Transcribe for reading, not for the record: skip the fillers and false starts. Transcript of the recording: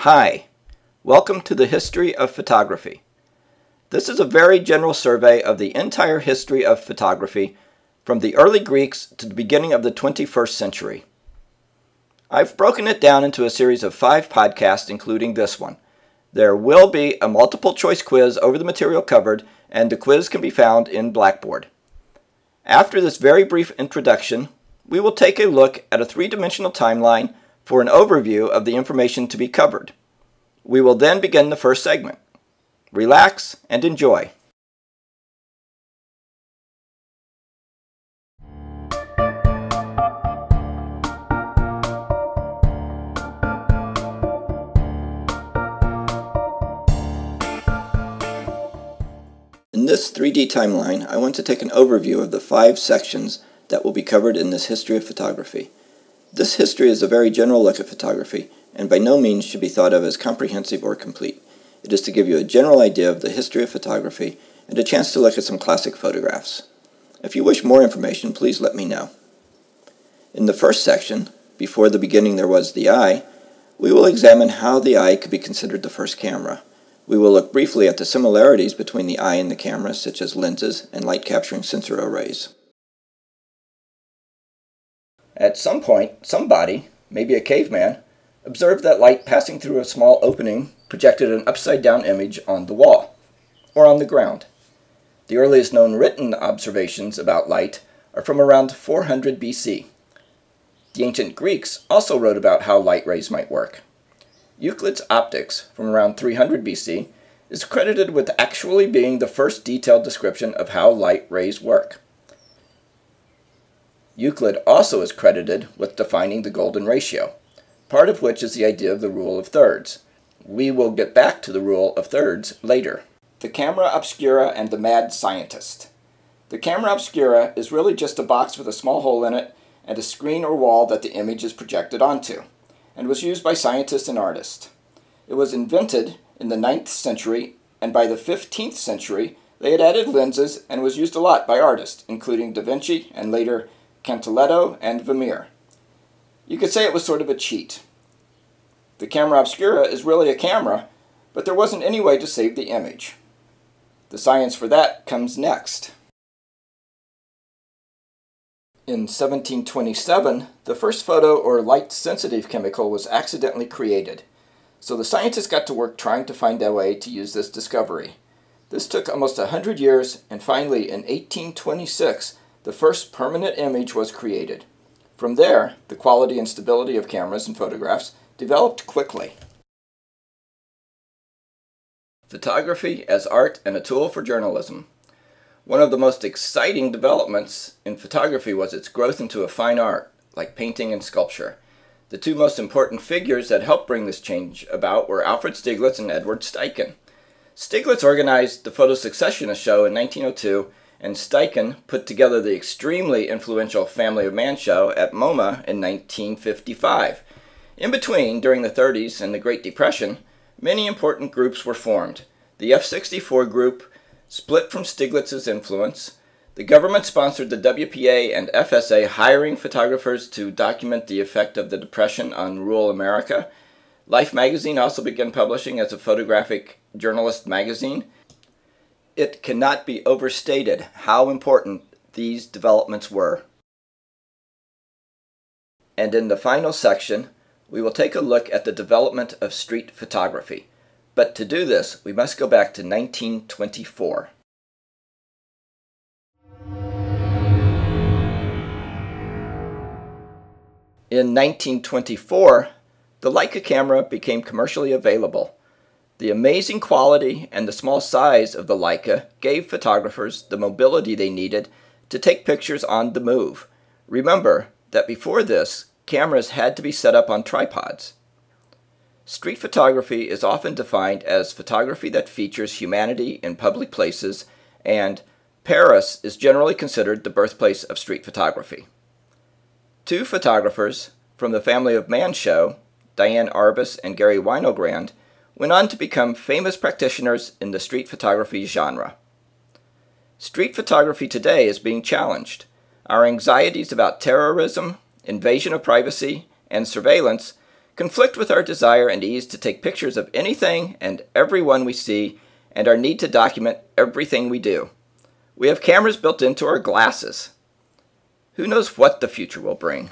Hi, welcome to the History of Photography. This is a very general survey of the entire history of photography from the early Greeks to the beginning of the 21st century. I've broken it down into a series of 5 podcasts, including this one. There will be a multiple choice quiz over the material covered, and the quiz can be found in Blackboard. After this very brief introduction, we will take a look at a 3-dimensional timeline for an overview of the information to be covered. We will then begin the first segment. Relax and enjoy. In this 3D timeline, I want to take an overview of the 5 sections that will be covered in this history of photography. This history is a very general look at photography, and by no means should be thought of as comprehensive or complete. It is to give you a general idea of the history of photography and a chance to look at some classic photographs. If you wish more information, please let me know. In the first section, before the beginning there was the eye, we will examine how the eye could be considered the first camera. We will look briefly at the similarities between the eye and the camera, such as lenses and light-capturing sensor arrays. At some point, somebody, maybe a caveman, observed that light passing through a small opening projected an upside-down image on the wall, or on the ground. The earliest known written observations about light are from around 400 BC. The ancient Greeks also wrote about how light rays might work. Euclid's Optics, from around 300 BC, is credited with actually being the first detailed description of how light rays work. Euclid also is credited with defining the golden ratio, part of which is the idea of the rule of thirds. We will get back to the rule of thirds later. The camera obscura and the mad scientist. The camera obscura is really just a box with a small hole in it and a screen or wall that the image is projected onto, and was used by scientists and artists. It was invented in the 9th century, and by the 15th century they had added lenses and was used a lot by artists, including Da Vinci and later Cantaletto and Vermeer. You could say it was sort of a cheat. The camera obscura is really a camera, but there wasn't any way to save the image. The science for that comes next. In 1727, the first photo or light-sensitive chemical was accidentally created, so the scientists got to work trying to find a way to use this discovery. This took almost 100 years, and finally in 1826, the first permanent image was created. From there, the quality and stability of cameras and photographs developed quickly. Photography as art and a tool for journalism. One of the most exciting developments in photography was its growth into a fine art, like painting and sculpture. The 2 most important figures that helped bring this change about were Alfred Stieglitz and Edward Steichen. Stieglitz organized the Photo Successionist show in 1902, and Steichen put together the extremely influential Family of Man show at MoMA in 1955. In between, during the 30s and the Great Depression, many important groups were formed. The F-64 group split from Stieglitz's influence. The government sponsored the WPA and FSA hiring photographers to document the effect of the Depression on rural America. Life magazine also began publishing as a photographic journalist magazine. It cannot be overstated how important these developments were. And in the final section, we will take a look at the development of street photography. But to do this, we must go back to 1924. In 1924, the Leica camera became commercially available. The amazing quality and the small size of the Leica gave photographers the mobility they needed to take pictures on the move. Remember that before this, cameras had to be set up on tripods. Street photography is often defined as photography that features humanity in public places, and Paris is generally considered the birthplace of street photography. 2 photographers from the Family of Man show, Diane Arbus and Gary Winogrand, went on to become famous practitioners in the street photography genre. Street photography today is being challenged. Our anxieties about terrorism, invasion of privacy, and surveillance conflict with our desire and ease to take pictures of anything and everyone we see, and our need to document everything we do. We have cameras built into our glasses. Who knows what the future will bring?